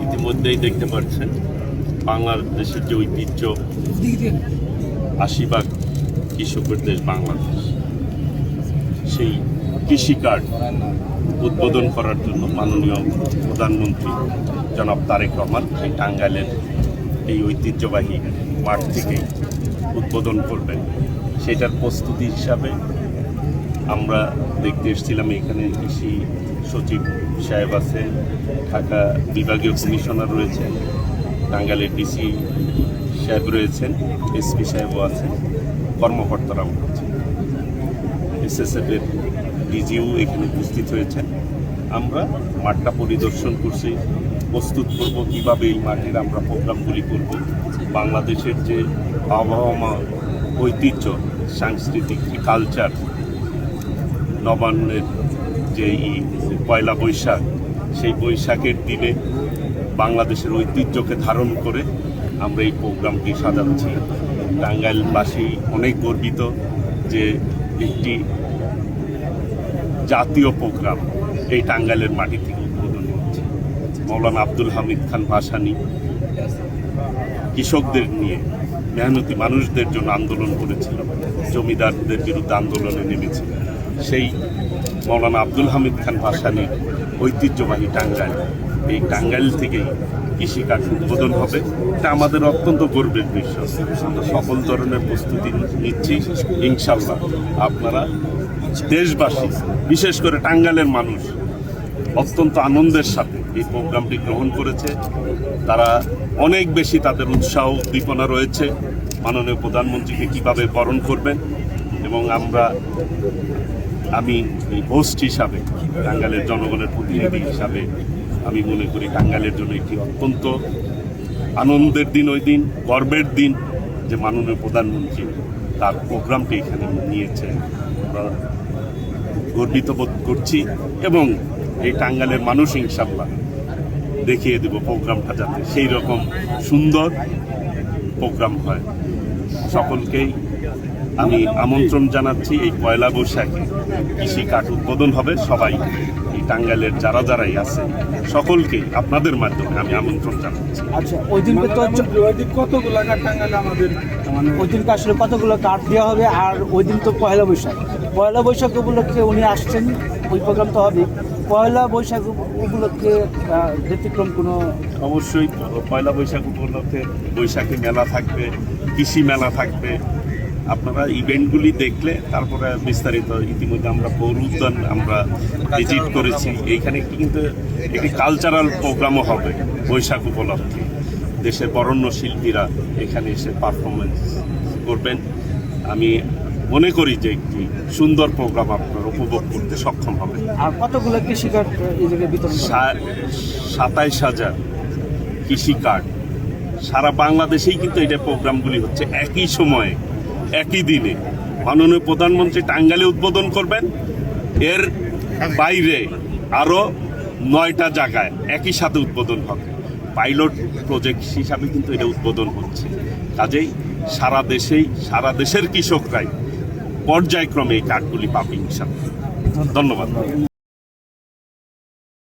ইতিমধ্যেই দেখতে পাচ্ছেন বাংলাদেশের যে ঐতিহ্য ৮০ কৃষকের দেশ বাংলাদেশ, সেই কৃষি কার্ড উদ্বোধন করার জন্য মাননীয় প্রধানমন্ত্রী জনাব তারেক রহমান এই টাঙ্গাইলের এই ঐতিহ্যবাহী মাঠ থেকেই উদ্বোধন করবেন। সেটার প্রস্তুতি হিসাবে আমরা দেখতে এসেছিলাম। এখানে কৃষি সচিব সাহেব আছে, ঢাকা বিভাগীয় কমিশনার রয়েছেন, টাঙ্গাইলের ডিসি সাহেব রয়েছেন, এসপি সাহেবও আছেন, কর্মকর্তারাও আছেন, এসএসএফের ডিজিও এখানে উপস্থিত হয়েছেন। আমরা মাঠটা পরিদর্শন করছি, প্রস্তুত করব কীভাবে এই মাঠের আমরা প্রোগ্রামগুলি করব। বাংলাদেশের যে আবহাওয়া, ঐতিহ্য, সাংস্কৃতিক কালচার, নবান্নের যে পয়লা বৈশাখ, সেই বৈশাখের দিনে বাংলাদেশের ঐতিহ্যকে ধারণ করে আমরা এই প্রোগ্রামটি সাজাচ্ছি। টাঙ্গাইলবাসী অনেক গর্বিত যে একটি জাতীয় প্রোগ্রাম এই টাঙ্গাইলের মাটি থেকে উদ্বোধন হচ্ছে। মৌলানা আব্দুল হামিদ খান ভাসানী কৃষকদের নিয়ে, মেহনতি মানুষদের জন্য আন্দোলন করেছিল, জমিদারদের বিরুদ্ধে আন্দোলনে নেমেছিল। সেই মৌলানা আব্দুল হামিদ খান ভাসানীর ঐতিহ্যবাহী টাঙ্গাইল, এই টাঙ্গাইল থেকেই কৃষিকাজ উদ্বোধন হবে। এটা আমাদের অত্যন্ত গর্বের বিষয়। আমরা সকল ধরনের প্রস্তুতি নিচ্ছি। ইনশাল্লাহ আপনারা দেশবাসী, বিশেষ করে টাঙ্গাইলের মানুষ অত্যন্ত আনন্দের সাথে এই প্রোগ্রামটি গ্রহণ করেছে। তারা অনেক বেশি, তাদের উৎসাহ উদ্দীপনা রয়েছে মাননীয় প্রধানমন্ত্রীকে কীভাবে বরণ করবেন। এবং আমি এই হোস্ট হিসাবে, টাঙ্গাইলের জনগণের প্রতিনিধি হিসাবে আমি মনে করি টাঙ্গাইলের জন্য একটি অত্যন্ত আনন্দের দিন, ওই দিন গর্বের দিন যে মাননীয় প্রধানমন্ত্রী তার প্রোগ্রামটি এখানে নিয়েছেন। আমরা গর্বিত বোধ করছি এবং এই টাঙ্গাইলের মানুষ ইনশাল্লাহ দেখিয়ে দেব প্রোগ্রামটা যাতে সেই রকম সুন্দর প্রোগ্রাম হয়। সকলকেই আমি আমন্ত্রণ জানাচ্ছি। এই পয়লা বৈশাখে কৃষি কার্ড উদ্বোধন হবে। সবাই এই টাঙ্গাইলের যারাই আছে সকলকে আপনাদের মাধ্যমে আমি আমন্ত্রণ জানাচ্ছি। আচ্ছা, ওই দিনকে তো কতগুলো কার্ড টাঙ্গাইলে আমাদের ওই দিনকে আসলে কতগুলো কার্ড দেওয়া হবে? আর ওই দিন তো পয়লা বৈশাখ উপলক্ষে উনি আসছেন, ওই প্রোগ্রাম তো হবে। পয়লা বৈশাখ উপলক্ষে ব্যতিক্রম কোনো? অবশ্যই পয়লা বৈশাখ উপলক্ষে বৈশাখী মেলা থাকবে, কৃষি মেলা থাকবে। আপনারা ইভেন্টগুলি দেখলে তারপরে বিস্তারিত। ইতিমধ্যে আমরা পৌর উদ্যান আমরা ভিজিট করেছি। এইখানে কিন্তু একটি কালচারাল প্রোগ্রামও হবে বৈশাখ উপলক্ষে। দেশের বরেণ্য শিল্পীরা এখানে এসে পারফরমেন্স করবেন। আমি মনে করি যে একটি সুন্দর প্রোগ্রাম আপনারা উপভোগ করতে সক্ষম হবে। আর কতগুলো কৃষি কার্ড এই জায়গায় বিতরণ? ২৭,০০০ কৃষি কার্ড সারা বাংলাদেশেই কিন্তু এটা প্রোগ্রামগুলি হচ্ছে একই সময়ে, একই দিনে। মাননীয় প্রধানমন্ত্রী টাঙ্গাইলে উদ্বোধন করবেন, এর বাইরে আরও 9টা জায়গায় একই সাথে উদ্বোধন হবে। পাইলট প্রজেক্ট হিসাবে কিন্তু এটা উদ্বোধন হচ্ছে। কাজেই সারা দেশের কৃষকরাই পর্যায়ক্রমে এই কার্ডগুলি পাবে ইনশাআল্লাহ। ধন্যবাদ।